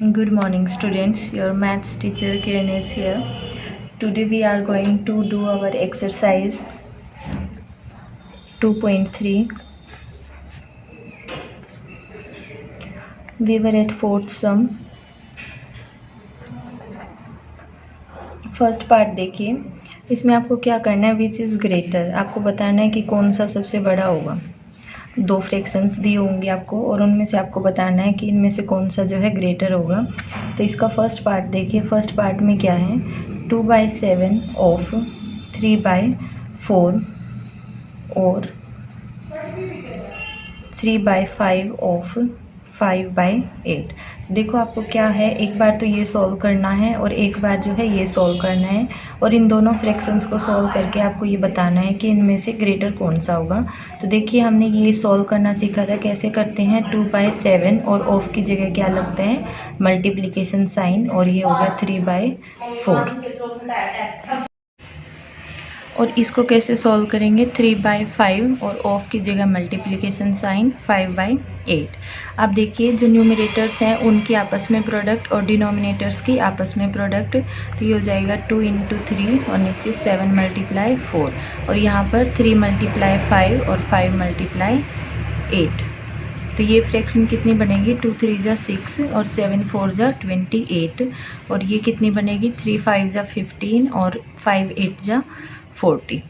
Good morning students, your maths teacher Kiran is here. Today we are going to do our exercise 2.3. We were at fourth sum. First part देखिए, इसमें आपको क्या करना है, which is greater, आपको बताना है कि कौन सा सबसे बड़ा होगा। दो फ्रैक्शंस दिए होंगे आपको और उनमें से आपको बताना है कि इनमें से कौन सा जो है ग्रेटर होगा। तो इसका फर्स्ट पार्ट देखिए, फर्स्ट पार्ट में क्या है, 2/7 ऑफ 3/4 और 3/5 ऑफ 5/8। देखो आपको क्या है, एक बार तो ये सॉल्व करना है और एक बार जो है ये सॉल्व करना है, और इन दोनों फ्रैक्शंस को सॉल्व करके आपको ये बताना है कि इनमें से ग्रेटर कौन सा होगा। तो देखिए हमने ये सॉल्व करना सीखा था, कैसे करते हैं, 2/7 और ऑफ की जगह क्या लगता है, मल्टीप्लिकेशन साइन, और ये हो गया 3/4। और इसको कैसे सॉल्व करेंगे, 3/5 और ऑफ की जगह मल्टीप्लिकेशन साइन 5/8। अब देखिए जो न्यूमरेटर्स हैं उनकी आपस में प्रोडक्ट और डिनोमिनेटर्स की आपस में प्रोडक्ट, तो ये हो जाएगा 2 × 3 और नीचे 7 × 4, और यहाँ पर 3 × 5 और 5 × 8। तो ये फ्रैक्शन कितनी बनेगी, 2 × 3 = 6 और 7 × 4 = 28, और ये कितनी बनेगी, 3 × 5 = 15 और 5 × 8 = 40।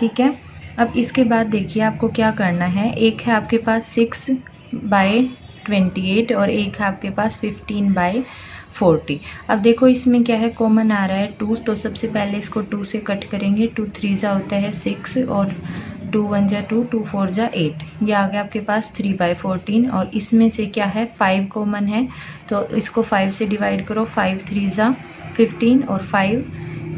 ठीक है। अब इसके बाद देखिए आपको क्या करना है, एक है आपके पास 6/28 और एक है आपके पास 15/40। अब देखो इसमें क्या है, कॉमन आ रहा है 2, तो सबसे पहले इसको 2 से कट करेंगे। 2 × 3 = होता है 6 और 2 × 1 = 2, 2 × 4 = 8। ये आ गया आपके पास 3/14, और इसमें से क्या है, 5 कॉमन है, तो इसको 5 से डिवाइड करो। 5 × 3 = 15 और 5 ×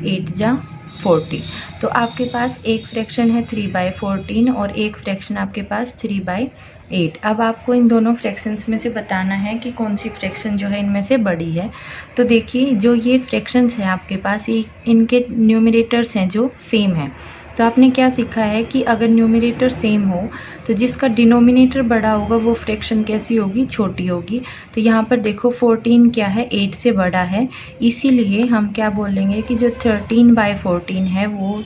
8 = 40। तो आपके पास एक फ्रैक्शन है 3/14 और एक फ्रैक्शन आपके पास 3/8। अब आपको इन दोनों फ्रैक्शंस में से बताना है कि कौन सी फ्रैक्शन जो है इनमें से बड़ी है। तो देखिए जो ये फ्रैक्शंस हैं आपके पास, ये इनके न्यूमरेटर्स हैं जो सेम है। तो आपने क्या सीखा है कि अगर न्यूमरेटर सेम हो तो जिसका डिनोमिनेटर बड़ा होगा वो फ्रैक्शन कैसी होगी, छोटी होगी। तो यहाँ पर देखो 14 क्या है, 8 से बड़ा है, इसीलिए हम क्या बोलेंगे कि जो 13/14 है वो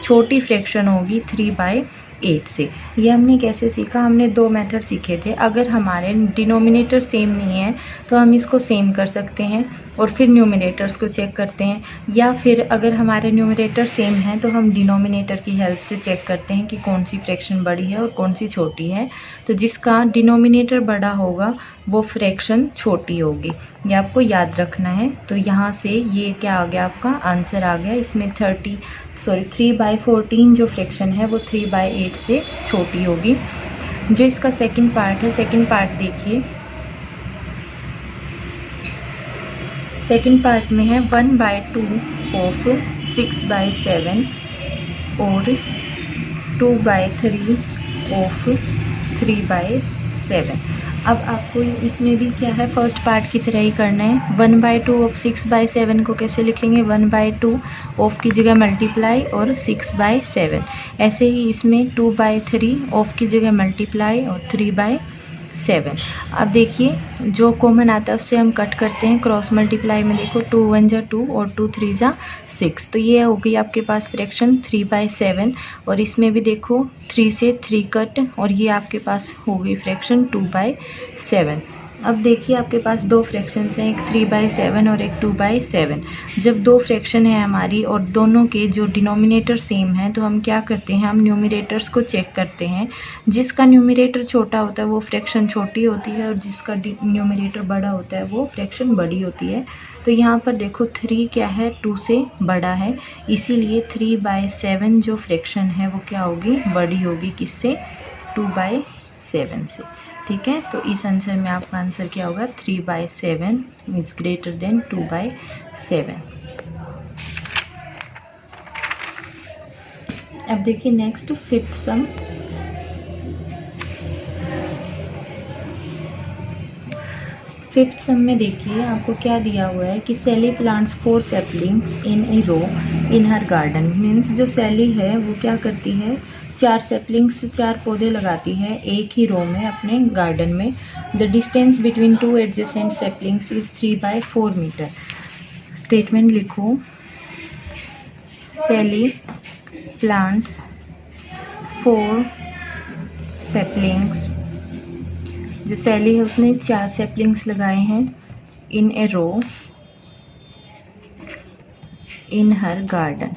छोटी फ्रैक्शन होगी 3/8 से। ये हमने कैसे सीखा, हमने दो मेथड सीखे थे। अगर हमारे डिनोमिनेटर सेम नहीं है तो हम इसको सेम कर सकते हैं और फिर न्यूमरेटर्स को चेक करते हैं, या फिर अगर हमारे न्यूमरेटर सेम है तो हम डिनोमिनेटर की हेल्प से चेक करते हैं कि कौन सी फ्रैक्शन बड़ी है और कौन सी छोटी है। तो जिसका डिनोमिनेटर बड़ा होगा वो फ्रैक्शन छोटी होगी, ये आपको याद रखना है। तो यहाँ से ये क्या आ गया, आपका आंसर आ गया। इसमें 3/14 जो फ्रैक्शन है वो 3/8 से छोटी होगी। जो इसका सेकंड पार्ट है, सेकंड पार्ट देखिए, सेकंड पार्ट में है 1/2 ऑफ 6/7 और 2/3 ऑफ 3/7। अब आपको इसमें भी क्या है, फर्स्ट पार्ट की तरह ही करना है। 1/2 ऑफ 6/7 को कैसे लिखेंगे, 1/2 ऑफ की जगह मल्टीप्लाई और 6/7। ऐसे ही इसमें 2/3 ऑफ की जगह मल्टीप्लाई और 3/7। अब देखिए जो कॉमन आता है उससे हम कट करते हैं, क्रॉस मल्टीप्लाई में देखो 2 × 1 = 2 और 2 × 3 = 6। तो ये हो गई आपके पास फ्रैक्शन 3/7, और इसमें भी देखो 3 से 3 कट, और ये आपके पास हो गई फ्रैक्शन 2/7। अब देखिए आपके पास दो फ्रैक्शंस हैं, एक 3/7 और एक 2/7। जब दो फ्रैक्शन है हमारी और दोनों के जो डिनोमिनेटर सेम है तो हम क्या करते हैं, हम न्यूमरेटर्स को चेक करते हैं। जिसका न्यूमरेटर छोटा होता है वो फ्रैक्शन छोटी होती है, और जिसका न्यूमरेटर बड़ा होता है वो फ्रैक्शन बड़ी होती है। तो यहाँ पर देखो 3 क्या है, 2 से बड़ा है, इसीलिए 3/7 जो फ्रैक्शन है वो क्या होगी, बड़ी होगी, किससे, 2/7 से। ठीक है। तो इस आंसर में आपका आंसर क्या होगा, 3/7 इज ग्रेटर देन 2/7। अब देखिए नेक्स्ट फिफ्थ सम। फिफ्थ सम में देखिए आपको क्या दिया हुआ है कि सैली प्लांट्स 4 सैपलिंग्स इन ए रो इन हर गार्डन। मीन्स जो सैली है वो क्या करती है, 4 सैपलिंग्स 4 पौधे लगाती है एक ही रो में अपने गार्डन में। The distance between 2 adjacent saplings is 3/4 metre. Statement लिखो, सैली प्लांट्स 4 सैपलिंग्स। जो सैली है उसने 4 सैपलिंग्स लगाए हैं इन ए रो इन हर गार्डन।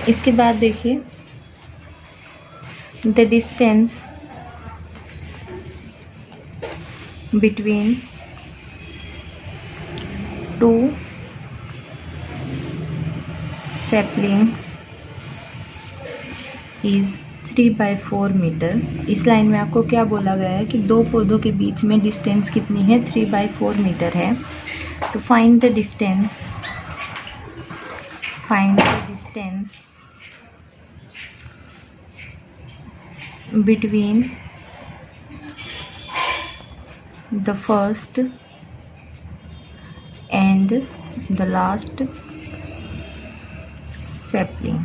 इसके बाद देखिए, the distance between 2 saplings is 3/4 metre. इस लाइन में आपको क्या बोला गया है कि 2 पौधों के बीच में डिस्टेंस कितनी है, 3/4 मीटर है। तो find the distance between the first and the last sapling.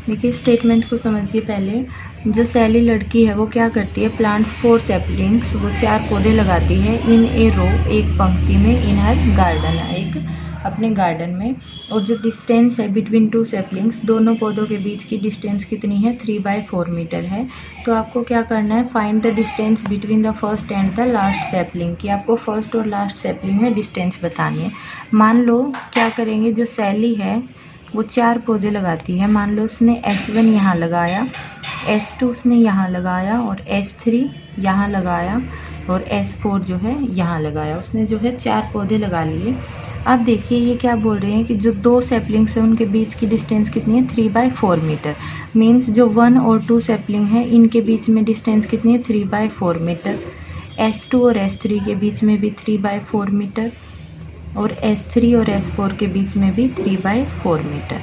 देखिए स्टेटमेंट को समझिए पहले। जो सैली लड़की है वो क्या करती है, प्लांट्स 4 सैपलिंग्स, वो 4 पौधे लगाती है इन ए रो, एक पंक्ति में, इन हर गार्डन, एक अपने गार्डन में। और जो डिस्टेंस है बिटवीन 2 सैपलिंग्स, दोनों पौधों के बीच की डिस्टेंस कितनी है, 3/4 मीटर है। तो आपको क्या करना है, find the distance between the first and the last sapling, कि आपको फर्स्ट और लास्ट सैपलिंग में डिस्टेंस बतानी है। मान लो क्या करेंगे, जो सैली है वो 4 पौधे लगाती है। मान लो उसने S1 यहाँ लगाया, S2 उसने यहाँ लगाया, और S3 यहाँ लगाया, और S4 जो है यहाँ लगाया। उसने जो है 4 पौधे लगा लिए। अब देखिए ये क्या बोल रहे हैं कि जो 2 सैपलिंग्स हैं उनके बीच की डिस्टेंस कितनी है, 3/4 मीटर। मीन्स जो 1 और 2 सैपलिंग है इनके बीच में डिस्टेंस कितनी है, 3/4 मीटर। S2 और S3 के बीच में भी 3/4 मीटर, और S3 और S4 के बीच में भी 3/4 मीटर।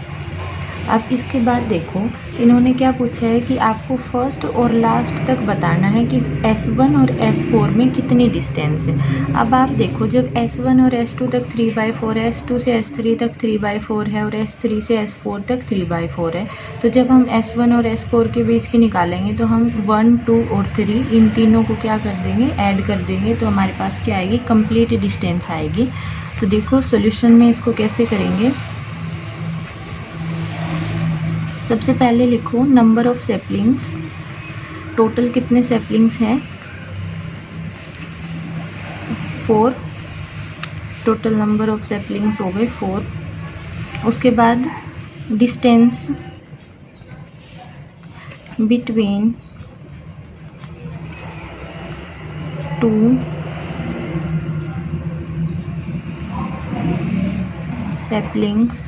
अब इसके बाद देखो इन्होंने क्या पूछा है कि आपको फर्स्ट और लास्ट तक बताना है कि S1 और S4 में कितनी डिस्टेंस है। अब आप देखो जब S1 और S2 तक 3/4 है, S2 से S3 तक 3/4 है, और S3 से S4 तक 3/4 है, तो जब हम S1 और S4 के बीच की निकालेंगे तो हम 1, 2 और 3 इन तीनों को क्या कर देंगे, ऐड कर देंगे, तो हमारे पास क्या आएगी, कंप्लीट डिस्टेंस आएगी। तो देखो सॉल्यूशन में इसको कैसे करेंगे। सबसे पहले लिखो नंबर ऑफ सैपलिंग्स, टोटल कितने सैपलिंग्स हैं, 4, टोटल नंबर ऑफ सैपलिंग्स हो गए 4। उसके बाद distance between 2 saplings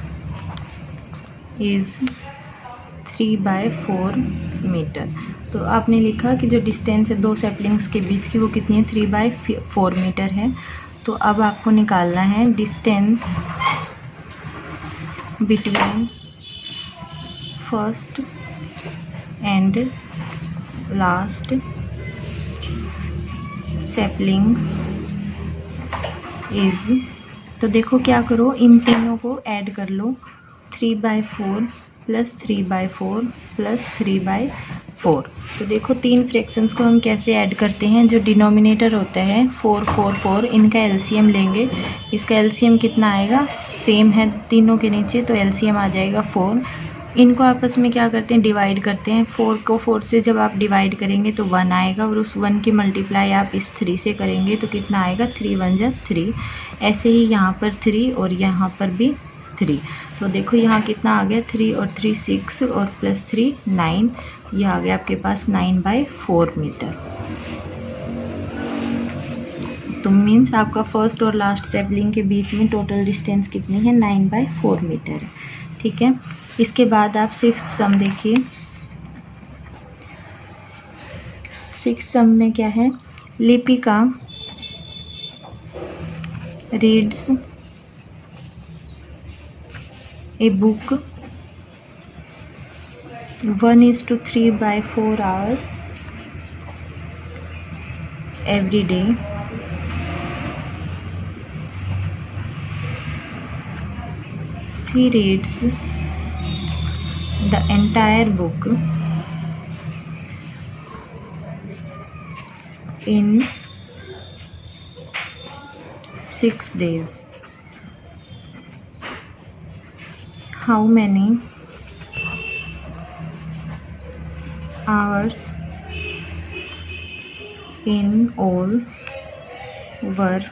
is 3/4 metre. तो आपने लिखा कि जो डिस्टेंस है 2 सैपलिंग्स के बीच की वो कितनी है, 3/4 मीटर है। तो अब आपको निकालना है distance between first and last sapling is, तो देखो क्या करो, इन तीनों को ऐड कर लो, 3/4 प्लस 3/4 प्लस 3/4। तो देखो 3 फ्रैक्शंस को हम कैसे ऐड करते हैं, जो डिनोमिनेटर होता है 4, 4, 4, इनका एलसीएम लेंगे। इसका एलसीएम कितना आएगा, सेम है तीनों के नीचे, तो एलसीएम आ जाएगा 4। इनको आपस में क्या करते हैं, डिवाइड करते हैं। 4 को 4 से जब आप डिवाइड करेंगे तो 1 आएगा, और उस 1 की मल्टीप्लाई आप इस 3 से करेंगे तो कितना आएगा, 3 1 जा 3। ऐसे ही यहाँ पर 3 और यहाँ पर भी 3। तो देखो यहाँ कितना आ गया, 3 और 3 6, और प्लस 3 9, ये आ गया आपके पास 9/4 मीटर। तो मीन्स आपका फर्स्ट और लास्ट सैपलिंग के बीच में टोटल डिस्टेंस कितनी है, 9/4 मीटर है। ठीक है, इसके बाद आप 6th सम देखिए। 6th सम में क्या है, Lipika reads a book 1:3/4 hours every day he reads the entire book in 6 days. How many hours in all were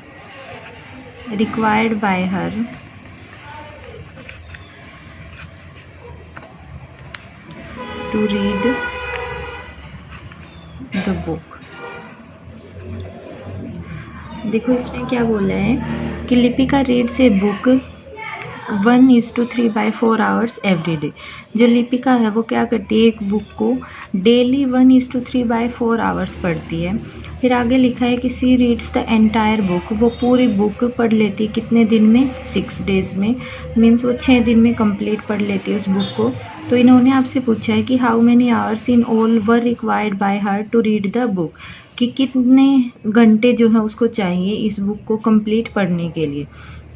required by her to read the book? देखो इसमें क्या बोला है कि Lipika reads a book 1:3/4 hours every day. जो लिपिका है वो क्या करती है, एक बुक को डेली 1:3/4 आवर्स पढ़ती है। फिर आगे लिखा है कि सी रीड्स द एंटायर बुक, वो पूरी बुक पढ़ लेती है कितने दिन में, 6 डेज़ में, मीन्स वो 6 दिन में कंप्लीट पढ़ लेती है उस बुक को। तो इन्होंने आपसे पूछा है कि how many hours in all were required by her to read the book, कि कितने घंटे जो है उसको चाहिए इस बुक को कंप्लीट पढ़ने के लिए।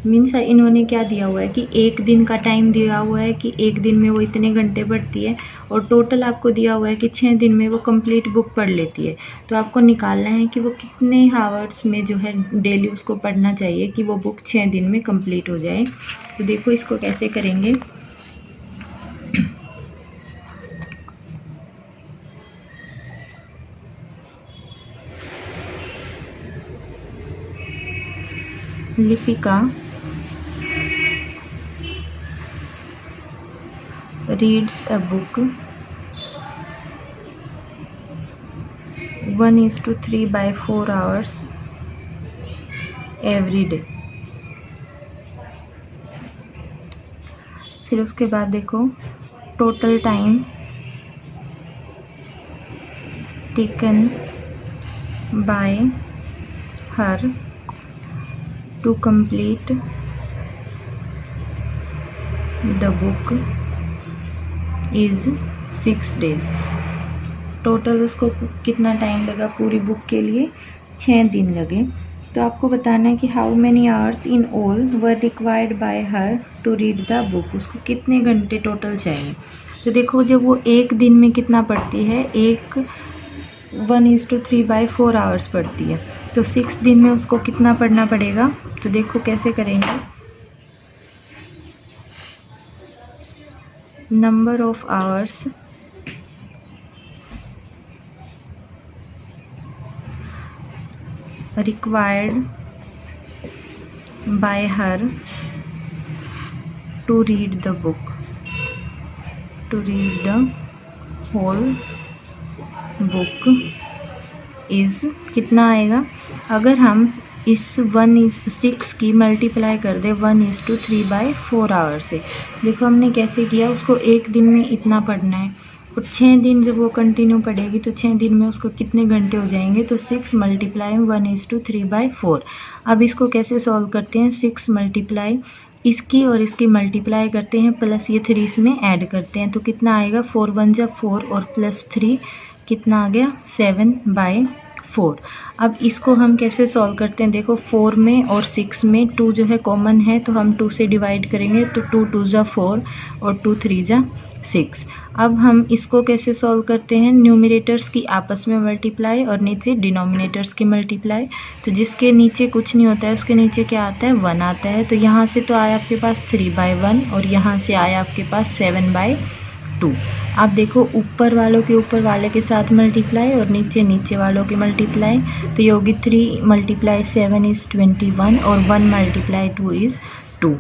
मीन्स इन्होंने क्या दिया हुआ है कि एक दिन का टाइम दिया हुआ है कि एक दिन में वो इतने घंटे पढ़ती है, और टोटल आपको दिया हुआ है कि 6 दिन में वो कंप्लीट बुक पढ़ लेती है। तो आपको निकालना है कि वो कितने आवर्स में जो है डेली उसको पढ़ना चाहिए कि वो बुक 6 दिन में कंप्लीट हो जाए। तो देखो इसको कैसे करेंगे। Lipika reads a book 1:3/4 hours every day। फिर उसके बाद देखो total time taken by her to complete the book is 6 days. Total उसको कितना टाइम लगा पूरी बुक के लिए, 6 दिन लगे। तो आपको बताना है कि how many hours in all were required by her to read the book, उसको कितने घंटे टोटल चाहिए। तो देखो जब वो एक दिन में कितना पढ़ती है, 1:3/4 आवर्स पढ़ती है, तो 6 दिन में उसको कितना पढ़ना पड़ेगा। तो देखो कैसे करेंगे। number of hours required by her to read the book, to read the whole book is कितना आएगा। अगर हम इस 1:6 की मल्टीप्लाई कर दे 1:3/4 आवर से, देखो हमने कैसे किया, उसको एक दिन में इतना पढ़ना है और 6 दिन जब वो कंटिन्यू पढ़ेगी तो 6 दिन में उसको कितने घंटे हो जाएंगे, तो 6 मल्टीप्लाई 1:3/4। अब इसको कैसे सॉल्व करते हैं, 6 मल्टीप्लाई इसकी और इसकी मल्टीप्लाई करते हैं, प्लस ये 3 इसमें ऐड करते हैं, तो कितना आएगा, 4 1 जा 4 और प्लस 3 कितना आ गया, 7/4। अब इसको हम कैसे सॉल्व करते हैं, देखो 4 में और 6 में 2 जो है कॉमन है, तो हम 2 से डिवाइड करेंगे, तो 2 2 जा 4 और 2 3 जा 6। अब हम इसको कैसे सॉल्व करते हैं, न्यूमरेटर्स की आपस में मल्टीप्लाई और नीचे डिनोमिनेटर्स की मल्टीप्लाई। तो जिसके नीचे कुछ नहीं होता है उसके नीचे क्या आता है, 1 आता है। तो यहाँ से तो आया आपके पास 3/1 और यहाँ से आया आपके पास 7/2। आप देखो ऊपर वालों के ऊपर वाले के साथ मल्टीप्लाई और नीचे नीचे वालों की मल्टीप्लाई, तो ये होगी 3 × 7 = 21 और 1 × 2 = 2।